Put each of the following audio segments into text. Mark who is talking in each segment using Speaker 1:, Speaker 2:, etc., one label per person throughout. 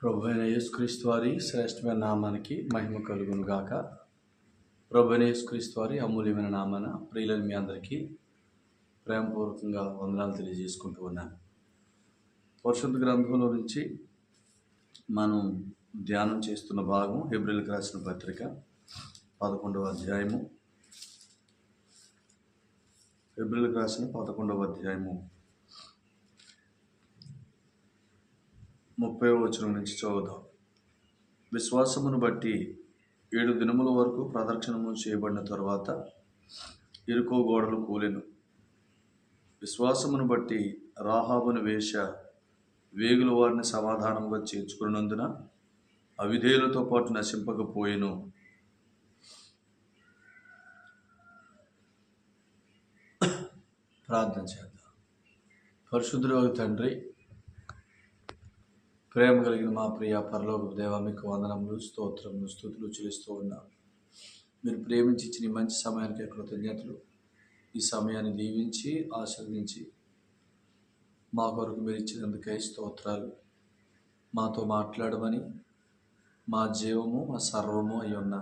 Speaker 1: ప్రభువైన యేసుక్రీస్తు వారి శ్రేష్టమైన నామానికి మహిమ కలుగును గాక. ప్రభువైన యేసుక్రీస్తు వారి అమూల్యమైన నామాన ప్రియులని మీ అందరికీ ప్రేమపూర్వకంగా వందనాలు తెలియజేసుకుంటూ ఉన్నాను. పరిశుద్ధ గ్రంథంలో నుంచి మనం ధ్యానం చేస్తున్న భాగం హెబ్రీయులకు రాసిన పత్రిక 11వ అధ్యాయము. హెబ్రీయులకు రాసిన 11వ అధ్యాయము 30వ వచనం నుంచి చదువుదాం. విశ్వాసమును బట్టి 7 దినముల వరకు ప్రదక్షిణము చేయబడిన తరువాత ఇరుకో గోడలు కూలెను. విశ్వాసమును బట్టి రాహాబును వేశ్య వేగుల వారిని సమాధానముగా చేర్చుకున్నందున అవిధేయులతో పాటు నశింపకపోయెను. ప్రార్థన చేద్దాం. పరిశుద్ధుడైన తండ్రి, ప్రేమ కలిగిన మా ప్రియ పరలోకపు దేవా, మీకు వందనములు, స్తోత్రములు, స్తుతులు చెల్లిస్తూ ఉన్నాం. మీరు ప్రేమించి ఇచ్చిన ఈ మంచి సమయానికి కృతజ్ఞతలు. ఈ సమయాన్ని దీవించి ఆశీర్వదించి మా కొరకు మీరు ఇచ్చినందుకై స్తోత్రాలు. మాతో మాట్లాడమని, మా జీవము మా సర్వము అయి ఉన్న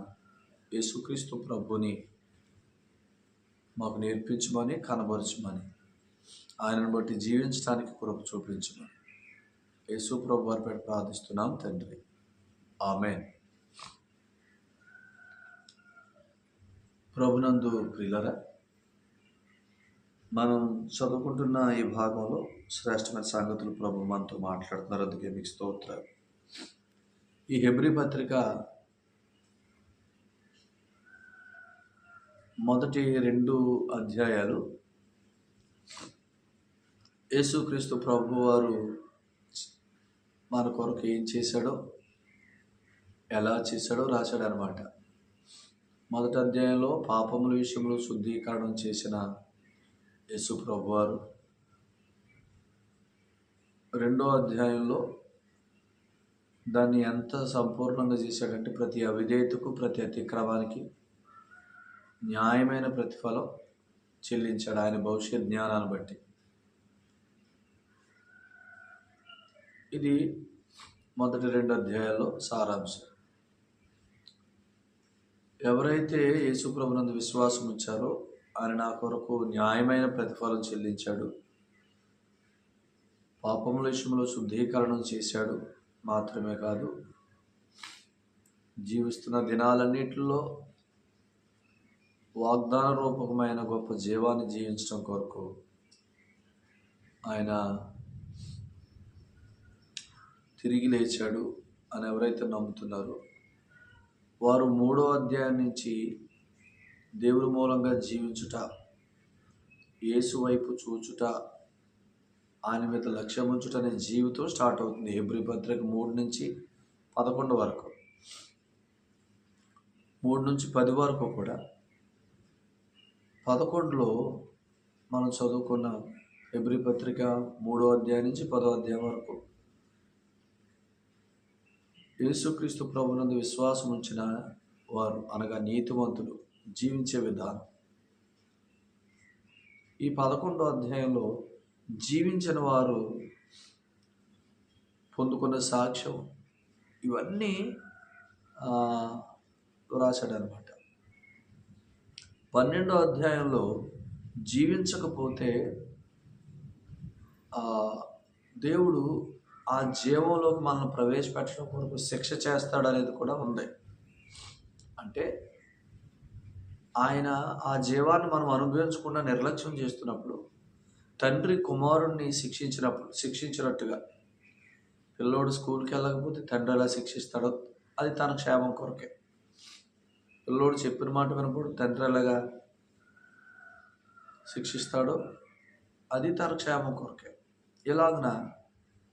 Speaker 1: యేసుక్రీస్తు ప్రభుని మాకు నేర్పించమని, కనబరచమని, ఆయనను బట్టి జీవించడానికి కృప చూపించమని యేసు ప్రభు వారి పేట ప్రార్థిస్తున్నాం తండ్రి, ఆమేన్. ప్రభునందు ప్రియులారా, మనం చదువుకుంటున్న ఈ భాగంలో శ్రేష్టమైన సంగతులు ప్రభు మనతో మాట్లాడుతున్నారు. అందుకే మీకు స్తోత్రాలు. ఈ హెబ్రీ పత్రిక మొదటి 2 అధ్యాయాలు యేసుక్రీస్తు ప్రభు వారు మన కొరకు ఏం చేశాడో, ఎలా చేశాడో రాశాడు అనమాట. మొదటి అధ్యాయంలో పాపముల విషయంలో శుద్ధీకరణం చేసిన యేసు ప్రభు వారు, 2వ అధ్యాయంలో దాన్ని ఎంత సంపూర్ణంగా చేశాడంటే ప్రతి అవిధేయతకు, ప్రతి అతిక్రమానికి న్యాయమైన ప్రతిఫలం చెల్లించాడు ఆయన భవిష్యత్ జ్ఞానాన్ని బట్టి. ఇది మొదటి 2 అధ్యాయాల్లో సారాంశం. ఎవరైతే యేసు ప్రభునందు విశ్వాసం ఉంచారో ఆయన నా కొరకు న్యాయమైన ప్రతిఫలం చెల్లించాడు, పాపముల విషయంలో శుద్ధీకరణం చేశాడు మాత్రమే కాదు, జీవిస్తున్న దినాలన్నిటిలో వాగ్దాన రూపకమైన గొప్ప జీవాన్ని జీవించడం కొరకు ఆయన తిరిగి లేచాడు అని ఎవరైతే నమ్ముతున్నారో వారు 3వ అధ్యాయం నుంచి దేవుని మూలంగా జీవించుట, యేసు వైపు చూచుట, ఆయన మీద లక్ష్యం ఉంచుట అనే జీవితం స్టార్ట్ అవుతుంది. హెబ్రీ పత్రిక 3 నుంచి 11 వరకు, 3 నుంచి 10 వరకు కూడా. 11లో మనం చదువుకున్న హెబ్రీ పత్రిక 3వ అధ్యాయం నుంచి 10వ అధ్యాయం వరకు యేసుక్రీస్తు ప్రభునందు విశ్వాసం ఉంచిన వారు అనగా నీతివంతులు జీవించే విధానం. ఈ 11వ అధ్యాయంలో జీవించిన వారు పొందుకున్న సాక్ష్యం, ఇవన్నీ రాశాడనమాట. 12వ అధ్యాయంలో జీవించకపోతే దేవుడు ఆ జీవంలోకి మనల్ని ప్రవేశపెట్టడం కొరకు శిక్ష చేస్తాడనేది కూడా ఉంది. అంటే ఆయన ఆ జీవాన్ని మనం అనుభవించకుండా నిర్లక్ష్యం చేస్తున్నప్పుడు తండ్రి కుమారుణ్ణి శిక్షించినట్టుగా పిల్లోడు స్కూల్కి వెళ్ళకపోతే తండ్రి ఎలా శిక్షిస్తాడో అది తన క్షేమం కొరకే. పిల్లోడు చెప్పిన మాట వినప్పుడు తండ్రి ఎలాగా శిక్షిస్తాడో అది తన క్షేమం కొరకే. ఇలాగన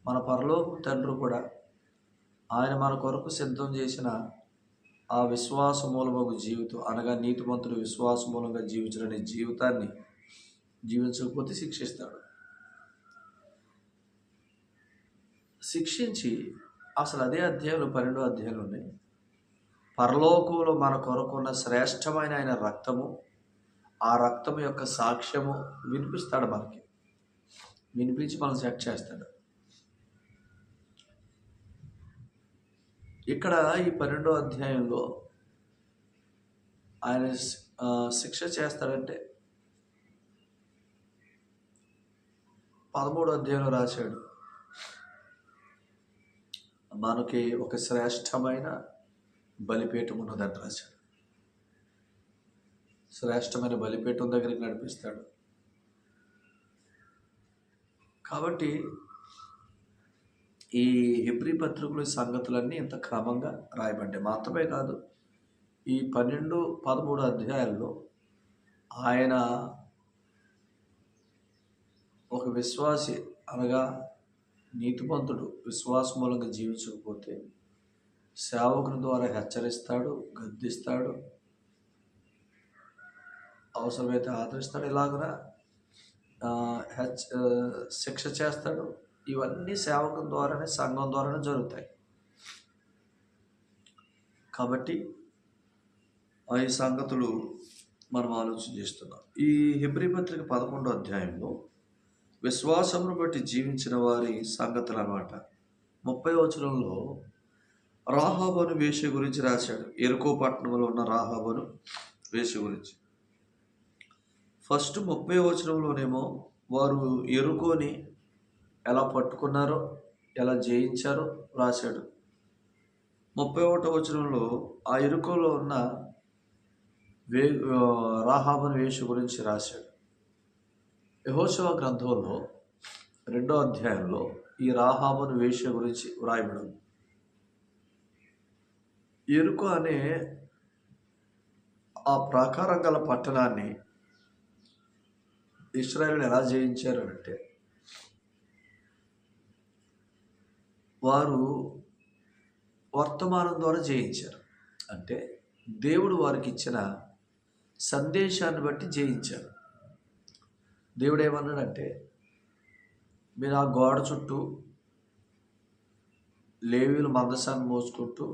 Speaker 1: మన పరలోక తండ్రి కూడా ఆయన మన కొరకు సిద్ధం చేసిన ఆ విశ్వాస మూలమగు జీవితం అనగా నీతిమంతుడు విశ్వాస మూలంగా జీవించడనే జీవితాన్ని జీవించకపోతే శిక్షిస్తాడు. శిక్షించి అసలు అదే అధ్యాయంలో 12వ అధ్యాయంలోనే పరలోకంలో మన కొరకున్న శ్రేష్టమైన ఆయన రక్తము, ఆ రక్తము యొక్క సాక్ష్యము వినిపిస్తాడు. మనకి వినిపించి మనం సెట్ చేస్తాడు. ఇక్కడ ఈ 12వ అధ్యాయంలో ఆయన శిక్ష చేస్తాడంటే 13వ అధ్యాయంలో రాశాడు, మనకి ఒక శ్రేష్టమైన బలిపీఠం ఉన్నదని రాశాడు. శ్రేష్టమైన బలిపీఠం దగ్గరికి నడిపిస్తాడు. కాబట్టి ఈ హెబ్రీ పత్రికలు సంగతులన్నీ ఇంత క్రమంగా రాయబడ్డాయి. మాత్రమే కాదు, ఈ 12, 13 అధ్యాయాల్లో ఆయన ఒక విశ్వాసి అనగా నీతిమంతుడు విశ్వాస మూలంగా జీవించకపోతే సేవకుని ద్వారా హెచ్చరిస్తాడు, గద్దిస్తాడు, అవసరమైతే ఆదరిస్తాడు, ఇలాగ శిక్ష చేస్తాడు. ఇవన్నీ సేవకుని ద్వారానే, సంఘం ద్వారానే జరుగుతాయి. కాబట్టి ఈ సంగతులు మనం ఆలోచన చేస్తున్నాం. ఈ హెబ్రీ పత్రిక 11వ అధ్యాయంలో విశ్వాసమును బట్టి జీవించిన వారి సంగతులు అన్నమాట. 30వ వచనంలో రాహాబను వేశ్య గురించి రాశాడు. ఎరుకో పట్టణంలో ఉన్న రాహాబను వేశ్య గురించి. ఫస్ట్ 30వ వచనంలోనేమో వారు ఎరుకోని ఎలా పట్టుకున్నారో, ఎలా జయించారో రాశాడు. 31వ వచనంలో ఆ ఎరుకోలో ఉన్న రాహాబను వేశ్య గురించి రాశాడు. యెహోషువ గ్రంథంలో 2వ అధ్యాయంలో ఈ రాహాబను వేశ్య గురించి వ్రాయబడింది. ఎరుకో అనే ఆ ప్రాకారం గల పట్టణాన్ని ఇశ్రాయేలును ఎలా జయించారు అంటే, వారు వర్తమానం ద్వారా జయించారు. అంటే దేవుడు వారికి ఇచ్చిన సందేశాన్ని బట్టి జయించారు. దేవుడు ఏమన్నాడంటే, మీరు ఆ గోడ చుట్టూ లేవీయులు మందసాన్ని మోసుకుంటూ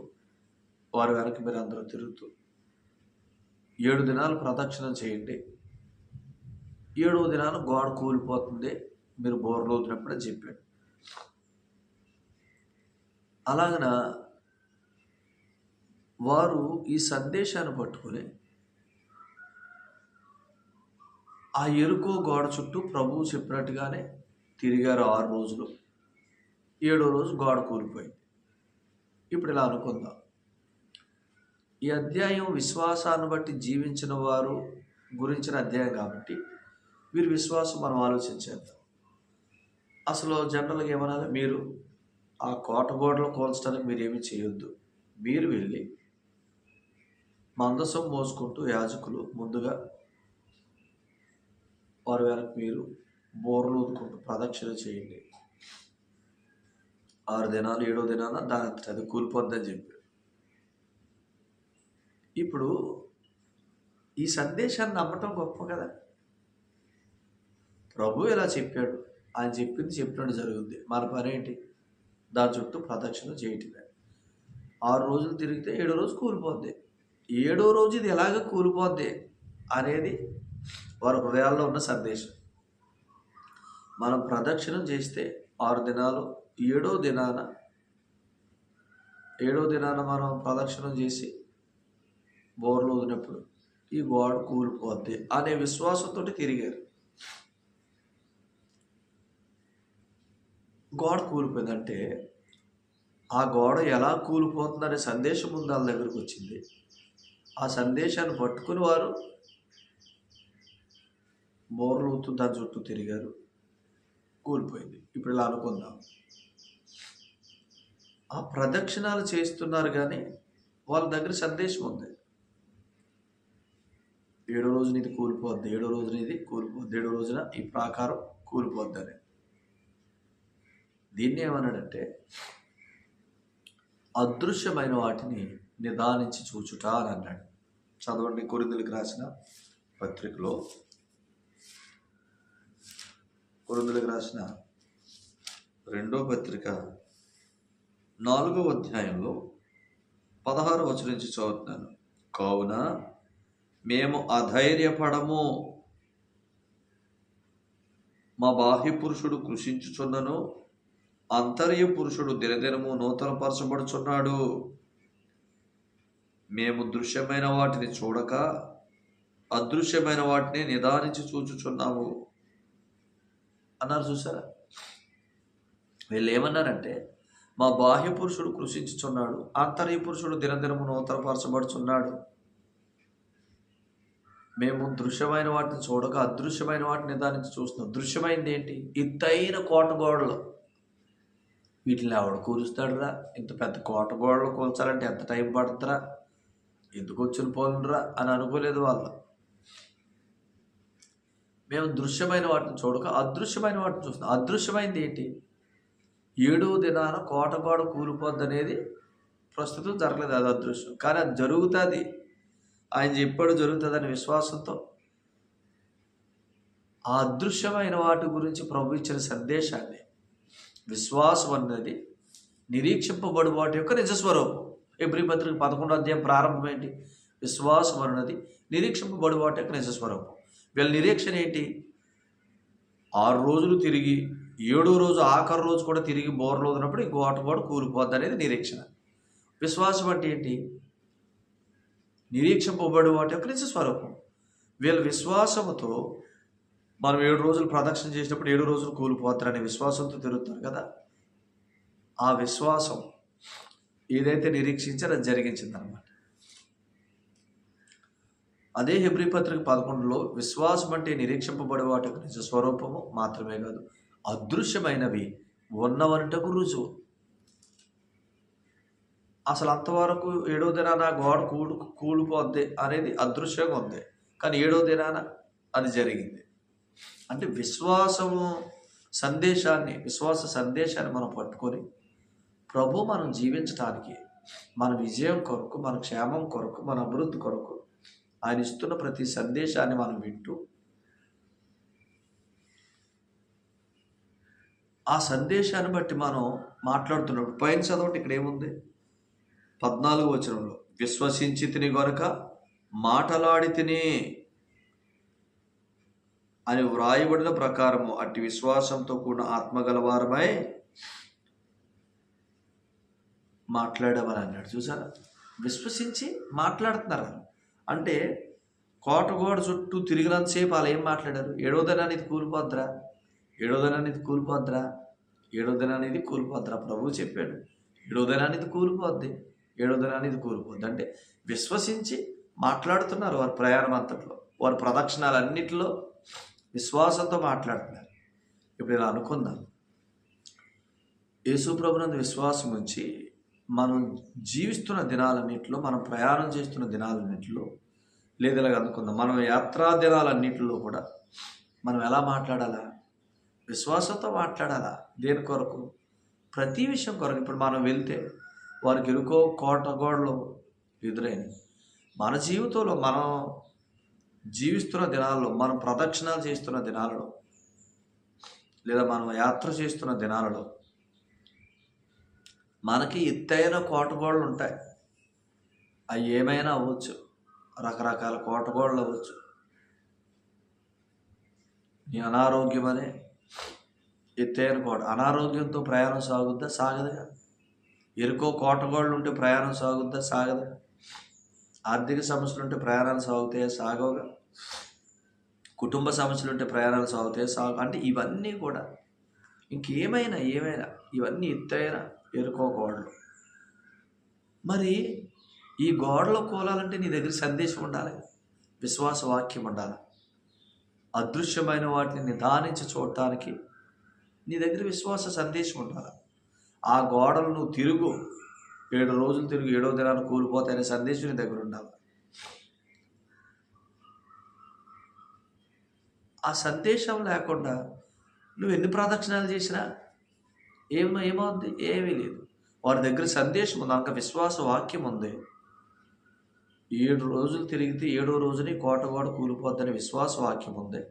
Speaker 1: వారి వెనక మీరు అందరూ తిరుగుతూ 7 దినాలు ప్రదక్షిణం చేయండి. 7వ దినాన గోడ కూలిపోతుంది, మీరు బోర్లు ఊదినప్పుడే చెప్పాడు. అలాగన వారు ఈ సందేశాన్ని పట్టుకొని ఆ ఎరుకో గోడ చుట్టూ ప్రభువు చెప్పినట్టుగానే తిరిగారు 6 రోజులు. 7వ రోజు గోడ కూలిపోయింది. ఇప్పుడు ఇలా అనుకుందాం, ఈ అధ్యాయం విశ్వాసాన్ని బట్టి జీవించిన వారు గురించిన అధ్యాయం కాబట్టి వీరి విశ్వాసం మనం ఆలోచించేద్దాం. అసలు జనరల్గా ఏమనాలి, మీరు ఆ కోట గోడలో కోల్చడానికి మీరు ఏమీ చేయొద్దు. మీరు వెళ్ళి మందసం మోసుకుంటూ యాజకులు ముందుగా వారి వెనక మీరు బోర్లు ఊదుకుంటూ ప్రదక్షిణ చేయండి. 6 దినాలు 7వ దినాన దాని అది కూలిపోద్దని చెప్పారు. ఇప్పుడు ఈ సందేశాన్ని నమ్మటం గొప్ప కదా. ప్రభు ఇలా చెప్పాడు, ఆయన చెప్పింది చెప్పినట్టు జరుగుద్ది. మన పని ఏంటి? దాని చుట్టూ ప్రదక్షిణ చేయటమే. 6 రోజులు తిరిగితే 7వ రోజు కూలిపోద్ది. 7వ రోజు ఇది ఎలాగ కూలిపోద్ది అనేది వారి హృదయాల్లో ఉన్న సందేశం. మనం ప్రదక్షిణం చేస్తే 6 దినాలు, 7వ దినాన మనం ప్రదక్షిణం చేసి బోర్లు ఊదినప్పుడు ఈ గోడ కూలిపోద్ది అనే విశ్వాసంతో తిరిగారు. గోడ కూలిపోయిందంటే ఆ గోడ ఎలా కూలిపోతుందనే సందేశం ముందు వాళ్ళ దగ్గరకు వచ్చింది. ఆ సందేశాన్ని పట్టుకుని వారు బోర్లు ఊతూ దాని చుట్టూ తిరిగారు, కూలిపోయింది. ఇప్పుడు ఇలా అనుకుందాం, ఆ ప్రదక్షిణాలు చేస్తున్నారు కానీ వాళ్ళ దగ్గర సందేశం ఉంది. 7వ రోజున ఇది కూలిపోద్ది, 7వ రోజున ఇది కూలిపోద్ది, 7వ రోజున ఈ ప్రాకారం కూలిపోద్ది అని. దీన్ని ఏమన్నాడంటే అదృశ్యమైన వాటిని నిదానించి చూచుట అని అన్నాడు. చదవండి, కొరింథీయులకు రాసిన పత్రికలో, కొరింథీయులకు రాసిన 2వ పత్రిక 4వ అధ్యాయంలో 16వ వచనం నుంచి చదువుతున్నాను. కావున మేము అధైర్యపడము, మా బాహ్య పురుషుడు కృషించుచున్నను, అంతర్య పురుషుడు దినదినము నూతనపరచబడుచున్నాడు. మేము దృశ్యమైన వాటిని చూడక అదృశ్యమైన వాటిని నిదానించి చూచుచున్నాము అన్నారు. చూసారా? వీళ్ళు ఏమన్నారంటే, మా బాహ్య పురుషుడు కృషించుచున్నాడు, ఆంతర్య పురుషుడు దినదినము నూతనపరచబడుచున్నాడు. మేము దృశ్యమైన వాటిని చూడక అదృశ్యమైన వాటిని నిదానించి చూస్తున్నాం. దృశ్యమైనది ఏంటి? ఎత్తైన కోటగోడలు. వీటిని ఎవడు కూలుస్తాడురా? ఇంత పెద్ద కోటగోడలు కూల్చాలంటే ఎంత టైం పడుతుందిరా? ఎందుకు వచ్చిన పోనురా అని అనుకోలేదు వాళ్ళు. మేము దృశ్యమైన వాటిని చూడక అదృశ్యమైన వాటిని చూస్తున్నాం. అదృశ్యమైనది ఏంటి? 7వ దినాన కోటగోడ కూలిపోద్ది అనేది ప్రస్తుతం జరగలేదు, అది అదృశ్యం. కానీ అది జరుగుతుంది, ఆయన చెప్పాడు జరుగుతుందని విశ్వాసంతో ఆ అదృశ్యమైన వాటి గురించి ప్రభు ఇచ్చిన సందేశాన్ని, విశ్వాసం అన్నది నిరీక్షింపబడి వాటి యొక్క నిజస్వరూపం. హెబ్రీ పత్రిక 11వ అధ్యాయం ప్రారంభం ఏంటి? విశ్వాసం అన్నది నిరీక్షింపబడి వాటి యొక్క నిజస్వరూపం. వీళ్ళ నిరీక్షణ ఏంటి? 6 రోజులు తిరిగి 7వ రోజు ఆఖరి రోజు కూడా తిరిగి బోర్లో ఉన్నప్పుడు ఈ కోటగోడ కూలిపోద్ది అనేది నిరీక్షణ. విశ్వాసం అంటే ఏంటి? నిరీక్షింపబడి వాటి యొక్క నిజ స్వరూపం. వీళ్ళ విశ్వాసంతో మనం 7 రోజులు ప్రదక్షిణ చేసినప్పుడు 7 రోజులు కూలిపోతారనే విశ్వాసంతో తిరుగుతారు కదా. ఆ విశ్వాసం ఏదైతే నిరీక్షించారో అది జరిగించిందనమాట. అదే హెబ్రీ పత్రిక 11లో విశ్వాసం అంటే నిరీక్షింపబడే వాటి యొక్క నిజ స్వరూపము మాత్రమే కాదు, అదృశ్యమైనవి ఉన్నవనుటకు రుజువు. అసలు అంతవరకు 7వ దినాన గోడ కూలిపోద్ది అనేది అదృశ్యంగా ఉంది, కానీ 7వ దినాన అది జరిగింది. అంటే విశ్వాస సందేశాన్ని మనం పట్టుకొని ప్రభు మనం జీవించడానికి, మన విజయం కొరకు, మన క్షేమం కొరకు, మన అభివృద్ధి కొరకు ఆయన ఇస్తున్న ప్రతి సందేశాన్ని మనం వింటూ ఆ సందేశాన్ని బట్టి మనం మాట్లాడుతున్నప్పుడు పైన చదవటం ఇక్కడ ఏముంది? 14వ వచనంలో విశ్వసించి తిని గనుక మాటలాడి తిని అని వ్రాయబడిన ప్రకారము అట్టి విశ్వాసంతో కూడిన ఆత్మగలవారమై మాట్లాడమని అన్నాడు. చూసారా? విశ్వసించి మాట్లాడుతున్నారు. అంటే కోటగోడ చుట్టూ తిరిగినంతసేపు వాళ్ళు ఏం మాట్లాడారు? 7వ దినాన్ని ఇది కూలిపోద్దురా, 7వ దినాన్ని ఇది కూలిపోద్దురా, 7వ దినాన్ని ఇది కూలిపోద్దురా. ప్రభువు చెప్పాడు 7వ దినాన్ని ఇది కూలిపోద్ది, 7వ దినాన్ని ఇది కూలిపోద్ది. అంటే విశ్వసించి మాట్లాడుతున్నారు. వారి ప్రయాణం అంతట్లో, వారి ప్రదక్షిణాలన్నిటిలో విశ్వాసంతో మాట్లాడుతున్నారు. ఇప్పుడు ఇలా అనుకుందాం, యేసు ప్రభునందు విశ్వాసం ఉంచి మనం జీవిస్తున్న దినాలన్నింటిలో, మనం ప్రయాణం చేస్తున్న దినాలన్నింటిలో, లేదా ఇలాగ అనుకుందాం, మనం యాత్రా దినాలన్నింటిలో కూడా మనం ఎలా మాట్లాడాలా? విశ్వాసంతో మాట్లాడాలా. దేని కొరకు? ప్రతి విషయం కొరకు. ఇప్పుడు మనం వెళ్తే వారికి ఎరుకో కోటగోడలు ఎదురైనవి. మన జీవితంలో మనం జీవిస్తున్న దినాల్లో, మనం ప్రదక్షిణాలు చేస్తున్న దినాలలో, లేదా మనం యాత్ర చేస్తున్న దినాలలో మనకి ఎత్తైన కోటగోడలు ఉంటాయి. అవి ఏమైనా అవ్వచ్చు, రకరకాల కోటగోడలు అవ్వచ్చు. నీ అనారోగ్యం అనే ఎత్తైన కోట, అనారోగ్యంతో ప్రయాణం సాగుద్దా? సాగదుగా. ఎరుకో కోటగోడలు ఉంటే ప్రయాణం సాగుద్దా? సాగదుగా. ఆర్థిక సమస్యలు ఉంటే ప్రయాణాలు సాగుతాయా? సాగవుగా. కుటుంబ సమస్యలు ఉంటే ప్రయాణాలు సాగుతాయా? అంటే ఇవన్నీ కూడా ఇంకేమైనా ఇవన్నీ ఎత్తైన ఎరుకో గోడలు. మరి ఈ గోడలు కూలాలంటే నీ దగ్గర సందేశం ఉండాలి, విశ్వాస వాక్యం ఉండాలి. అదృశ్యమైన వాటిని నిదానించి చూడటానికి నీ దగ్గర విశ్వాస సందేశం ఉండాలి. ఆ గోడలు నువ్వు 7 రోజులు తిరుగు, 7వ దినాన్ని కూలిపోతాయనే సందేశం నీ దగ్గర ఉండాలి. ఆ సందేశం లేకుండా నువ్వు ఎన్ని ప్రదక్షిణాలు చేసినా ఏమవుద్ది? ఏమీ లేదు. వారి దగ్గర సందేశం ఉంది, అంక విశ్వాస వాక్యం ఉంది. 7 రోజులు తిరిగితే 7వ రోజుని కోటగోడ కూలిపోద్దని విశ్వాస వాక్యం ఉంది.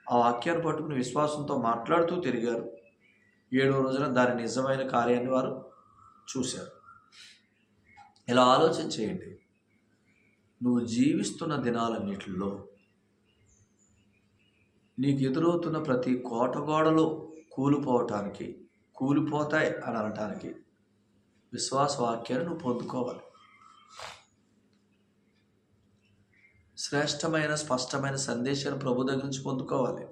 Speaker 1: ఆ వాక్యాన్ని పట్టుకుని విశ్వాసంతో మాట్లాడుతూ తిరిగారు. 7వ రోజున దాని నిజమైన కార్యాన్ని వారు చూశారు. ఇలా ఆలోచన చేయండి. నువ్వు జీవిస్తున్న దినాలన్నిటిలో నీకు ఎదురవుతున్న ప్రతి కోటగోడలో కూలిపోతాయి అని అనటానికి విశ్వాస వాక్యాన్ని నువ్వు పొందుకోవాలి. శ్రేష్టమైన స్పష్టమైన సందేశాన్ని ప్రభు దగ్గర నుంచి పొందుకోవాలి.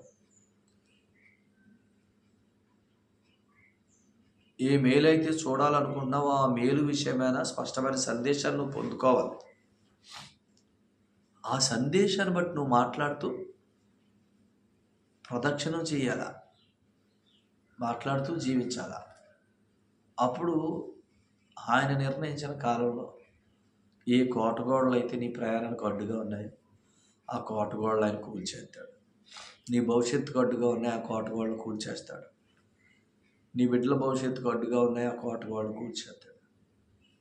Speaker 1: ఏ మేలైతే చూడాలనుకుంటున్నావో ఆ మేలు విషయమైన స్పష్టమైన సందేశాన్ని నువ్వు పొందుకోవాలి. ఆ సందేశాన్ని బట్టి నువ్వు మాట్లాడుతూ ప్రదక్షిణం చేయాలా, మాట్లాడుతూ జీవించాలా. అప్పుడు ఆయన నిర్ణయించిన కాలంలో ఏ కోటగోడలు అయితే నీ ప్రయాణానికి అడ్డుగా ఉన్నాయో ఆ కోటగోడలు ఆయన కూల్చేస్తాడు. నీ భవిష్యత్తుకు అడ్డుగా ఉన్నాయి ఆ కోటగోడలు కూల్చేస్తాడు. నీ బిడ్డల భవిష్యత్తుకు అడ్డుగా ఉన్నాయి ఆ కోటగోడలు కూల్చేస్తాడు.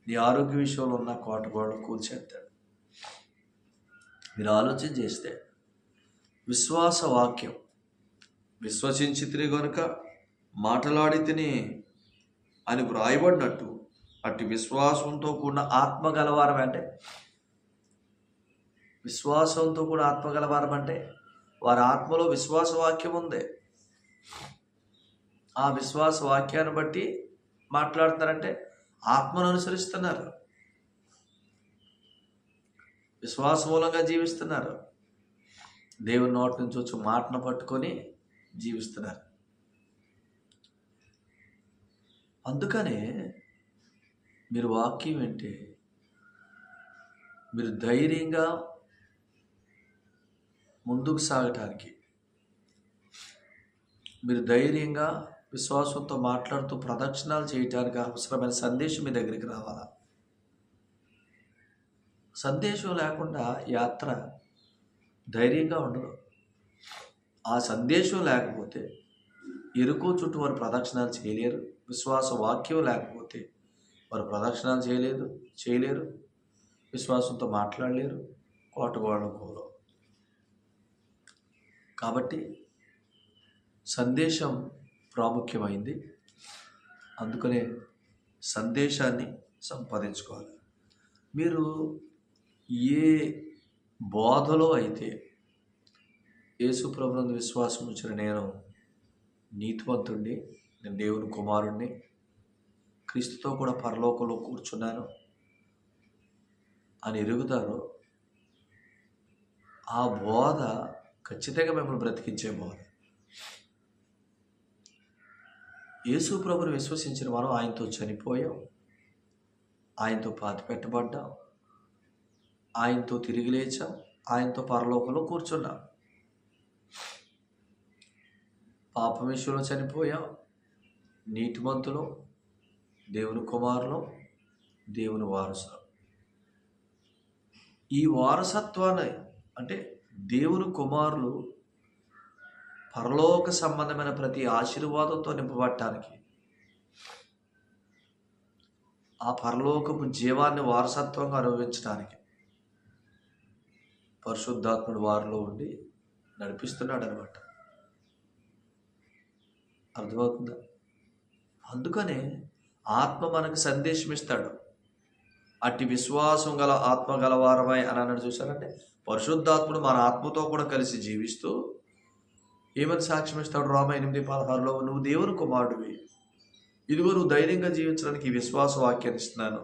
Speaker 1: నీ ఆరోగ్య విషయంలో ఉన్న కోటగోడలు కూల్చేస్తాడు. మీరు ఆలోచన చేస్తే విశ్వాస వాక్యం విశ్వసించితిని గనుక మాటలాడితిని అని వ్రాయబడినట్టు అట్టి విశ్వాసంతో కూడిన ఆత్మ గలవారం అంటే, విశ్వాసంతో కూడా ఆత్మ గలవారం అంటే వారి ఆత్మలో విశ్వాస వాక్యం ఉంది. ఆ విశ్వాస వాక్యాన్ని బట్టి మాట్లాడుతున్నారంటే ఆత్మను అనుసరిస్తున్నారు, విశ్వాస మూలంగా జీవిస్తున్నారు, దేవుని నోటి నుంచి వచ్చి మాటను పట్టుకొని జీవిస్తున్నారు. అందుకనే మీరు వాక్యం వింటే మీరు ధైర్యంగా ముందుకు సాగటానికి, మీరు ధైర్యంగా విశ్వాసంతో మాట్లాడుతూ ప్రదక్షిణాలు చేయటానికి అవసరమైన సందేశం మీ దగ్గరికి రావాలా. సందేశం లేకుండా యాత్ర ధైర్యంగా ఉండదు. ఆ సందేశం లేకపోతే ఇరుకు చుట్టూ వారు ప్రదక్షిణాలు చేయలేరు. విశ్వాస వాక్యం లేకపోతే వారు ప్రదక్షిణాలు చేయలేరు, విశ్వాసంతో మాట్లాడలేరు, కోటగోడలు కూలవు. కాబట్టి సందేశం ప్రాముఖ్యమైంది. అందుకనే సందేశాన్ని సంపాదించుకోవాలి. మీరు ఏ బోధలో అయితే యేసు ప్రభువునందు విశ్వాసం ఉంచిన నేను నీతివంతుణ్ణి, నేను దేవుని కుమారుణ్ణి, క్రీస్తుతో కూడా పరలోకంలో కూర్చున్నాను అని ఎరుగుతారో ఆ బోధ ఖచ్చితంగా మిమ్మల్ని బ్రతికించే బోధ. యేసు ప్రభుని విశ్వసించిన మనం ఆయనతో చనిపోయాం, ఆయనతో పాతిపెట్టబడ్డాం, ఆయనతో తిరిగి లేచాం, ఆయనతో పరలోకంలో కూర్చున్నాం. పాపం విషయంలో చనిపోయాం, నీతిమంతులు, దేవుని కుమారులు, దేవుని వారసులు. ఈ వారసత్వాన్ని అంటే దేవుని కుమారులు పరలోక సంబంధమైన ప్రతి ఆశీర్వాదంతో నింపబడటానికి, ఆ పరలోకపు జీవాన్ని వారసత్వంగా అనుభవించడానికి పరిశుద్ధాత్ముడు వారిలో ఉండి నడిపిస్తున్నాడు అనమాట. అర్థమవుతుందా? అందుకనే ఆత్మ మనకు సందేశం ఇస్తాడు. అట్టి విశ్వాసం గల ఆత్మ గలవారమై అని అన్నాడు. చూసారంటే పరిశుద్ధాత్ముడు మన ఆత్మతో కూడా కలిసి జీవిస్తూ ఏమని సాక్ష్యం ఇస్తాడు? రోమా 8:16 నువ్వు దేవుని కుమారుడివి, ఇదిగో నువ్వు ధైర్యంగా జీవించడానికి ఈ విశ్వాస వాక్యాన్ని ఇస్తున్నాను.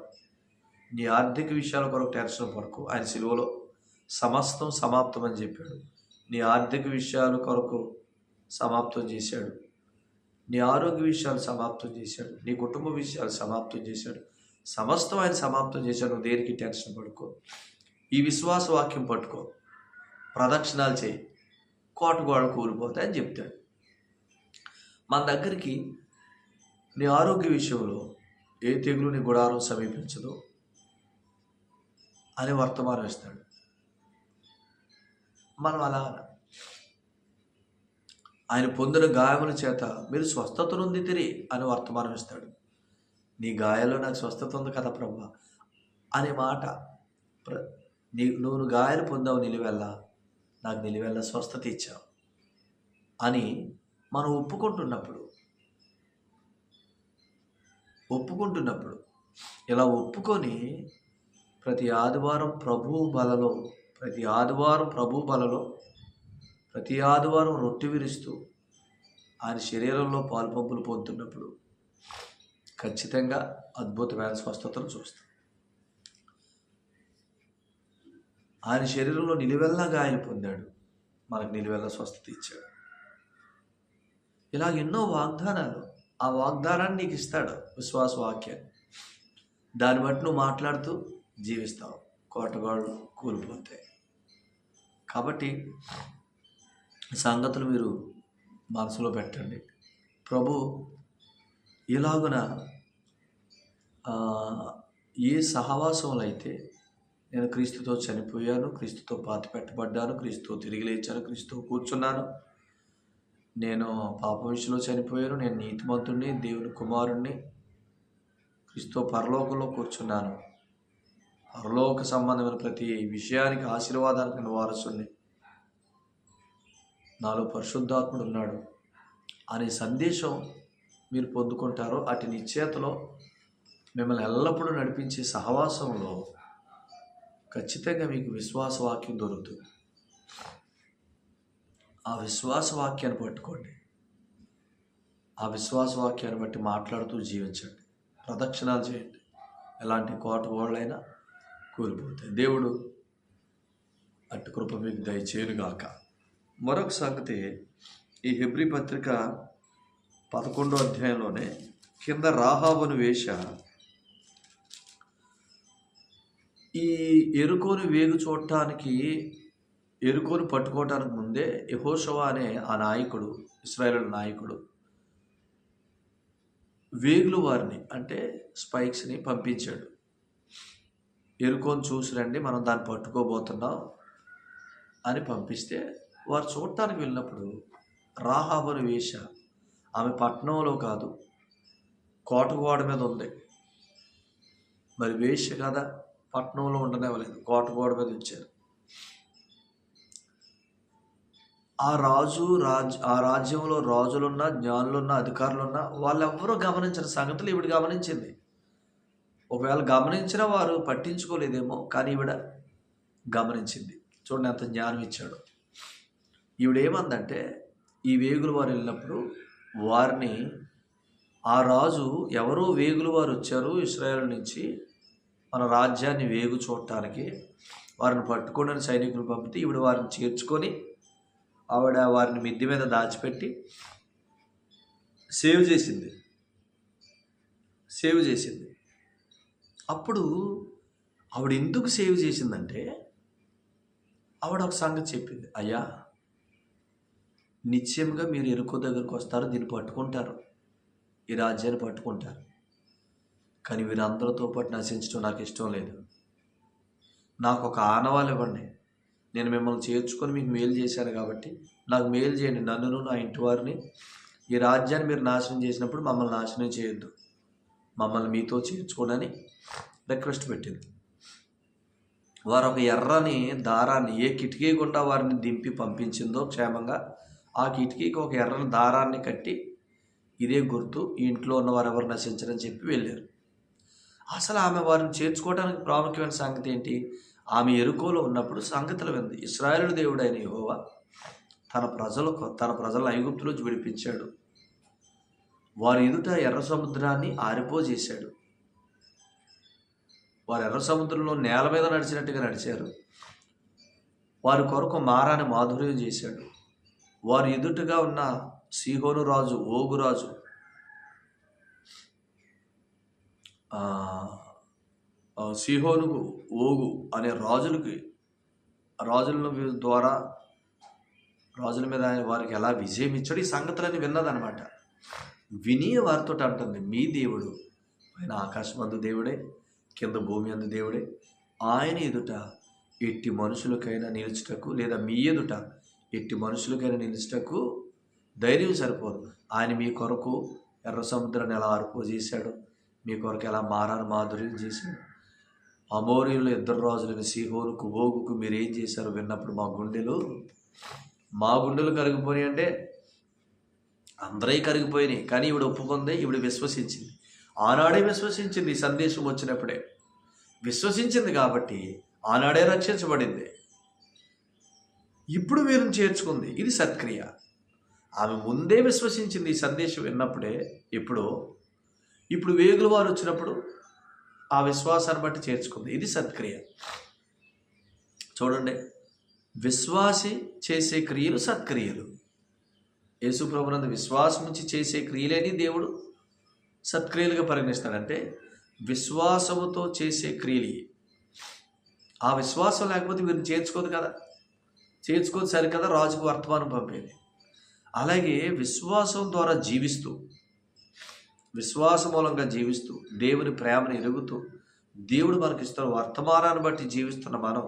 Speaker 1: నీ ఆర్థిక విషయాల కొరకు టెన్షన్ పడకు, ఆయన సిలువలో సమస్తం సమాప్తం అని చెప్పాడు. నీ ఆర్థిక విషయాల కొరకు సమాప్తం చేశాడు, నీ ఆరోగ్య విషయాలు సమాప్తం చేశాడు, నీ కుటుంబ విషయాలు సమాప్తం చేశాడు, సమస్తం ఆయన సమాప్తం చేశాడు. నువ్వు దేనికి టెన్షన్ పడుకో, ఈ విశ్వాస వాక్యం పట్టుకో, ప్రదక్షిణాలు చేయి, కోటగోడలు కూలిపోతాయని చెప్తాడు. మన దగ్గరికి నీ ఆరోగ్య విషయంలో ఏ తెగులు నీ గుడారం సమీపించదు అని వర్తమానం ఇస్తాడు. మనం అలా ఆయన పొందిన గాయముల చేత మీరు స్వస్థత నొందితిరి అని వర్తమానం ఇస్తాడు. నీ గాయాల్లో నాకు స్వస్థత ఉంది కదా ప్రభు అనే మాట, నువ్వు గాయాలు పొందావు నిలువెల్లా, నాకు నిలువెల్లా స్వస్థత ఇచ్చావు అని మనం ఒప్పుకుంటున్నప్పుడు ఇలా ఒప్పుకొని ప్రతి ఆదివారం ప్రభు బలలో ప్రతి ఆదివారం రొట్టె విరుస్తూ ఆయన శరీరంలో పాలుపంపులు పొందుతున్నప్పుడు ఖచ్చితంగా అద్భుతమైన స్వస్థతను చూస్తాం. ఆయన శరీరంలో నిలువెల్లా గాయాలు పొందాడు, మనకు నిలువెల్లా స్వస్థత ఇచ్చాడు. ఇలాగ ఎన్నో వాగ్దానాలు, ఆ వాగ్దానాన్ని నీకు ఇస్తాడు విశ్వాస వాక్యాన్ని. దాన్ని బట్టి నువ్వు మాట్లాడుతూ జీవిస్తావు, కోటగాళ్ళు కూలిపోతాయి. కాబట్టి సంగతులు మీరు మనసులో పెట్టండి. ప్రభు ఇలాగున ఏ సహవాసంలో అయితే నేను క్రీస్తుతో చనిపోయాను, క్రీస్తుతో పాతి పెట్టబడ్డాను, క్రీస్తుతో తిరిగి లేచాను, క్రీస్తుతో కూర్చున్నాను, నేను పాప విషయంలో చనిపోయాను, నేను నీతిమంతుడిని, దేవుని కుమారుణ్ణి, క్రీస్తుతో పరలోకంలో కూర్చున్నాను, పరలోక సంబంధమైన ప్రతి విషయానికి ఆశీర్వాదానికి నేను వారసుని, నాలో పరిశుద్ధాత్ముడు ఉన్నాడు అనే సందేశం మీరు పొందుకుంటారో అటు నిశ్చేతలో మిమ్మల్ని ఎల్లప్పుడూ నడిపించే సహవాసంలో ఖచ్చితంగా మీకు విశ్వాసవాక్యం దొరుకుతుంది. ఆ విశ్వాసవాక్యాన్ని పట్టుకోండి, ఆ విశ్వాసవాక్యాన్ని బట్టి మాట్లాడుతూ జీవించండి, ప్రదక్షిణాలు చేయండి. ఎలాంటి కోటగోళ్ళైనా కూలిపోతాయి. దేవుడు అటు కృప మీకు దయచేయునుగాక. మరొక సంగతి, ఈ హెబ్రీ పత్రిక 11వ అధ్యాయంలోనే కింద రాహాబును వేష ఈ ఎరుకోని వేగు చూడటానికి, ఎరుకోని పట్టుకోవటానికి ముందే యెహోషువ అనే ఆ నాయకుడు, ఇశ్రాయేలు నాయకుడు వేగులు వారిని అంటే స్పైక్స్ని పంపించాడు. ఎరుకోని చూసి రండి, మనం దాన్ని పట్టుకోబోతున్నాం అని పంపిస్తే వారు చూడటానికి వెళ్ళినప్పుడు రాహాబును వేష, ఆమె పట్టణంలో కాదు కోటగోడ మీద ఉంది. మరి వేష కదా, పట్టణంలో ఉండనివ్వలేదు, కోటగోడ మీద ఉంచారు. ఆ రాజ్యంలో రాజులున్నా, జ్ఞానులున్నా, అధికారులున్నా వాళ్ళెవ్వరూ గమనించిన సంగతులు ఈవిడ గమనించింది. ఒకవేళ గమనించిన వారు పట్టించుకోలేదేమో, కానీ ఈవిడ గమనించింది. చూడండి ఎంత జ్ఞానం ఇచ్చాడు. ఈవిడేమందంటే, ఈ వేగులు వారు వెళ్ళినప్పుడు వారిని, ఆ రాజు ఎవరో వేగులు వారు వచ్చారు ఇశ్రాయేలు నుంచి మన రాజ్యాన్ని వేగు చూడటానికి, వారిని పట్టుకోవడానికి సైనికులు పంపితే ఈవిడ వారిని చేర్చుకొని ఆవిడ వారిని మిద్ది మీద దాచిపెట్టి సేవ్ చేసింది. అప్పుడు ఆవిడ ఎందుకు సేవ్ చేసిందంటే, ఆవిడ ఒక సంగతి చెప్పింది, అయ్యా నిశ్చయంగా మీరు ఎరుకో దగ్గరకు వస్తారు, దీన్ని పట్టుకుంటారు, ఈ రాజ్యాన్ని పట్టుకుంటారు, కానీ వీరందరితో పాటు నశించడం నాకు ఇష్టం లేదు. నాకు ఒక ఆనవాళ్ళు ఇవ్వండి, నేను మిమ్మల్ని చేర్చుకొని మీకు మేలు చేశాను కాబట్టి నాకు మేలు చేయండి, నన్నును నా ఇంటి వారిని. ఈ రాజ్యాన్ని మీరు నాశనం చేసినప్పుడు మమ్మల్ని నాశనం చేయొద్దు, మమ్మల్ని మీతో చేర్చుకోనని రిక్వెస్ట్ పెట్టింది. వారు ఒక ఎర్రని దారాన్ని, ఏ కిటికీ గుండా వారిని దింపి పంపించిందో క్షేమంగా, ఆ కిటికీకి ఒక ఎర్రని దారాన్ని కట్టి, ఇదే గుర్తు, ఈ ఇంట్లో ఉన్న వారు ఎవరు నశించరని చెప్పి వెళ్ళారు. అసలు ఆమె వారిని చేర్చుకోవడానికి ప్రాముఖ్యమైన సంగతి ఏంటి? ఆమె ఎరుకోలో ఉన్నప్పుడు సంగతులు వింది. ఇశ్రాయేలు దేవుడైన యెహోవా తన ప్రజలను ఐగుప్తులోంచి విడిపించాడు, వారి ఎదుట ఎర్ర సముద్రాన్ని ఆరిపోజేశాడు, వారు ఎర్ర సముద్రంలో నేల మీద నడిచినట్టుగా నడిచారు, వారి కొరకు మారాని మాధుర్యం చేశాడు. వారి ఎదుటగా ఉన్న సీహోను రాజు, ఓగు రాజు, సీహోనుకు, ఓగు అనే రాజుల ద్వారా రాజుల మీద వారికి ఎలా విజయం ఇచ్చాడు, ఈ సంగతులన్నీ విన్నదనమాట. విని వారితో అంటుంది, మీ దేవుడు పైన ఆకాశమందు దేవుడే, కింద భూమి అందు దేవుడే, ఆయన ఎదుట ఎట్టి మనుషులకైనా నిలుచుటకు, లేదా మీ ఎదుట ఎట్టి మనుషులకైనా నిలుచుటకు ధైర్యం సరిపోదు. ఆయన మీ కొరకు ఎర్ర సముద్రాన్ని ఎలా ఆరిపోజేశాడు, మీ కొరకు ఎలా మారాను మాధుర్యం చేశాడు. అమోరీయులు ఇద్దరు రాజులైన సీహోనుకు, ఓగుకు మీరేం చేశారో విన్నప్పుడు మా గుండెలు కరిగిపోయి అంటే అందరూ కరిగిపోయినాయి. కానీ ఈవిడ ఒప్పుకుంది, ఈవిడ విశ్వసించింది. ఆనాడే విశ్వసించింది, ఈ సందేశం వచ్చినప్పుడే విశ్వసించింది కాబట్టి ఆనాడే రక్షించబడింది. ఇప్పుడు వీరిని చేర్చుకుంది, ఇది సత్క్రియ. ఆమె ముందే విశ్వసించింది ఈ సందేశం విన్నప్పుడే. ఇప్పుడు వేగుల వారు వచ్చినప్పుడు ఆ విశ్వాసాన్ని బట్టి చేర్చుకుంది, ఇది సత్క్రియ. చూడండి, విశ్వాసి చేసే క్రియలు సత్క్రియలు. యేసు ప్రభునందు విశ్వాసం ఉంచి చేసే క్రియలేని దేవుడు సత్క్రియలుగా పరిగణిస్తాడంటే విశ్వాసముతో చేసే క్రియలు. ఆ విశ్వాసం లేకపోతే వీరిని చేర్చుకోదు కదా, చేర్చుకోదు సరికదా రాజుకు వర్తమానం పంపేది. అలాగే విశ్వాసం ద్వారా జీవిస్తూ, విశ్వాస మూలంగా జీవిస్తూ, దేవుని ప్రేమను ఎరుగుతూ, దేవుడు మనకిస్తున్న వర్తమానాన్ని బట్టి జీవిస్తున్న మనం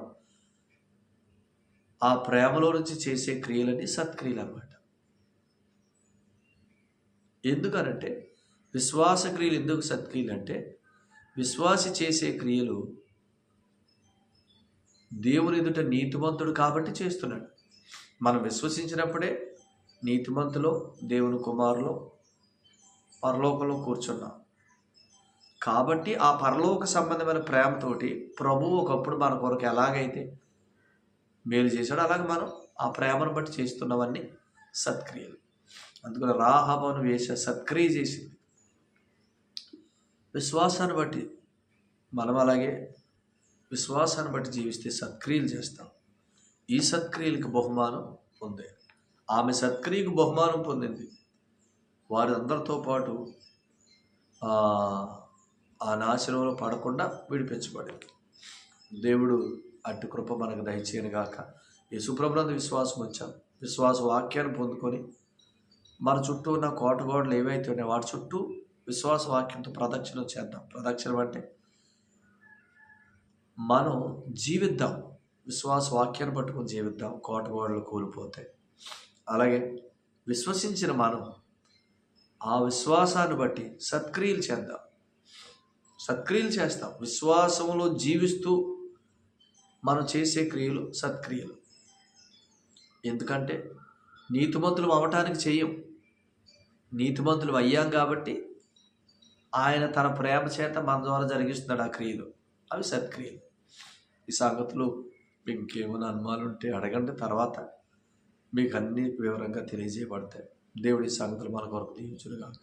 Speaker 1: ఆ ప్రేమలో నుంచి చేసే క్రియలని సత్క్రియలు అన్నమాట. ఎందుకనంటే విశ్వాస క్రియలు ఎందుకు సత్క్రియలు అంటే, విశ్వాసి చేసే క్రియలు దేవుని ఎదుట నీతిమంతుడు కాబట్టి చేస్తున్నాడు. మనం విశ్వసించినప్పుడే నీతిమంతులో, దేవుని కుమారులో, పరలోకంలో కూర్చున్నాం. కాబట్టి ఆ పరలోక సంబంధమైన ప్రేమతోటి ప్రభువు ఒకప్పుడు మన కొరకు ఎలాగైతే మేలు చేశాడో అలాగే మనం ఆ ప్రేమను బట్టి చేస్తున్నవన్నీ సత్క్రియలు. అందుకని రాహాబును వేసే సత్క్రియ చేసింది. విశ్వాసాన్ని బట్టి మనం అలాగే విశ్వాసాన్ని బట్టి జీవిస్తే సత్క్రియలు చేస్తాం. ఈ సత్క్రియలకు బహుమానం పొందే ఆమె సత్క్రియకు బహుమానం పొందింది. వారందరితో పాటు ఆ నాశనంలో పడకుండా విడిపించబడింది. దేవుడు అట్టి కృప మనకు దయచేయను గాక. యేసుప్రభునందు విశ్వాసం వచ్చాం, విశ్వాస వాక్యాన్ని పొందుకొని మన చుట్టూ ఉన్న కోటగోడలు ఏవైతే ఉన్నాయో వాటి చుట్టూ విశ్వాస వాక్యంతో ప్రదక్షిణ చేద్దాం. ప్రదక్షిణం అంటే మనం జీవిద్దాం, విశ్వాస వాక్యాన్ని పట్టుకొని జీవిద్దాం. కోటగోడలు కూలిపోతాయి. అలాగే విశ్వసించిన మనం ఆ విశ్వాసాన్ని బట్టి సత్క్రియలు చేద్దాం, సత్క్రియలు చేస్తాం. విశ్వాసంలో జీవిస్తూ మనం చేసే క్రియలు సత్క్రియలు. ఎందుకంటే నీతిమంతులు అవ్వటానికి చేయం, నీతిమంతులు అయ్యాం కాబట్టి ఆయన తన ప్రేమ చేత మన ద్వారా జరిగిస్తున్నాడు ఆ క్రియలు, అవి సత్క్రియలు. ఈ సంగతులు ఇంకేమైనా అనుమానాలు ఉంటే అడగండి, తర్వాత మీకు అన్ని వివరంగా తెలియజేయబడతాయి. దేవుడి సంగతులు మన కొరకు దీవించునుగాక.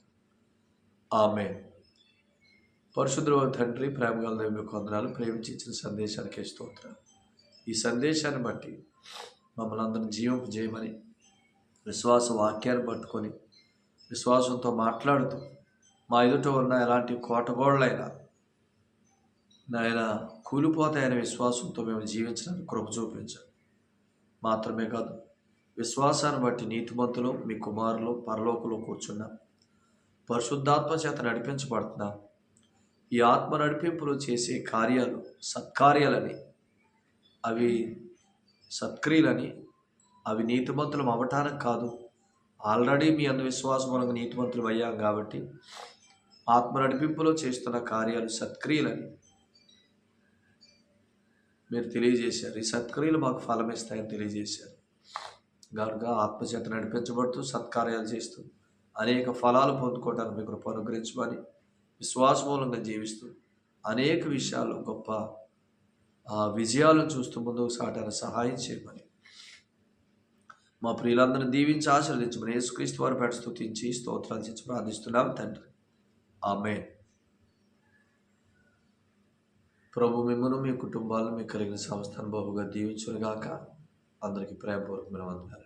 Speaker 1: ఆమేన్. పరిశుద్ధుడైన తండ్రి, ప్రేమగల దేవునికి వందనాలు. ప్రేమించి ఇచ్చిన సందేశానికి స్తోత్రాలు. ఈ సందేశాన్ని బట్టి మమ్మల్ని అందరిని జీవింపు చేయమని విశ్వాస వాక్యాన్ని పట్టుకొని విశ్వాసంతో మాట్లాడుతూ మా ఎదుట ఉన్న ఎలాంటి కోటగోళ్ళైనా నాయన కూలిపోతాయనే విశ్వాసంతో మేము జీవించడానికి కృప చూపించాలి. మాత్రమే కాదు, విశ్వాసాన్ని బట్టి నీతిమంతులు మీ కుమారులు పరలోకంలో కూర్చున్న పరిశుద్ధాత్మ చేత నడిపించబడుతున్నా ఈ ఆత్మ నడిపింపులో చేసే కార్యాలు సత్కార్యాలని, అవి సత్క్రియలని, అవి నీతిమంతులు అవ్వటానికి కాదు, ఆల్రెడీ మీ అందు విశ్వాసం వలన నీతిమంతులు అయ్యాం కాబట్టి ఆత్మ నడిపింపులో చేస్తున్న కార్యాలు సత్క్రియలని మీరు తెలియజేశారు. ఈ సత్క్రియలు మాకు ఫలం ఇస్తాయని తెలియజేశారు. కనుక ఆత్మచేత నడిపించబడుతూ సత్కార్యాలు చేస్తూ అనేక ఫలాలు పొందుకోవడానికి మీకు కృప అనుగ్రహించమని విశ్వాసమూలంగా జీవిస్తూ అనేక విషయాలు గొప్ప విజయాలను చూస్తూ ముందుకు సాగడానికి సహాయం చేయమని మా ప్రియులందరినీ దీవించి ఆశీర్వదించమని యేసుక్రీస్తు వారి పేట స్తుతించి స్తోత్రాలు చేసి ప్రార్థిస్తున్నాం తండ్రి. ఆమేన్. ప్రభు మిమ్మల్ని మీ కుటుంబాలను మీకు కలిగిన సంస్థను బహుగా దీవించునుగాక. అందరికీ ప్రేమపూర్వకమైన వందనాలు.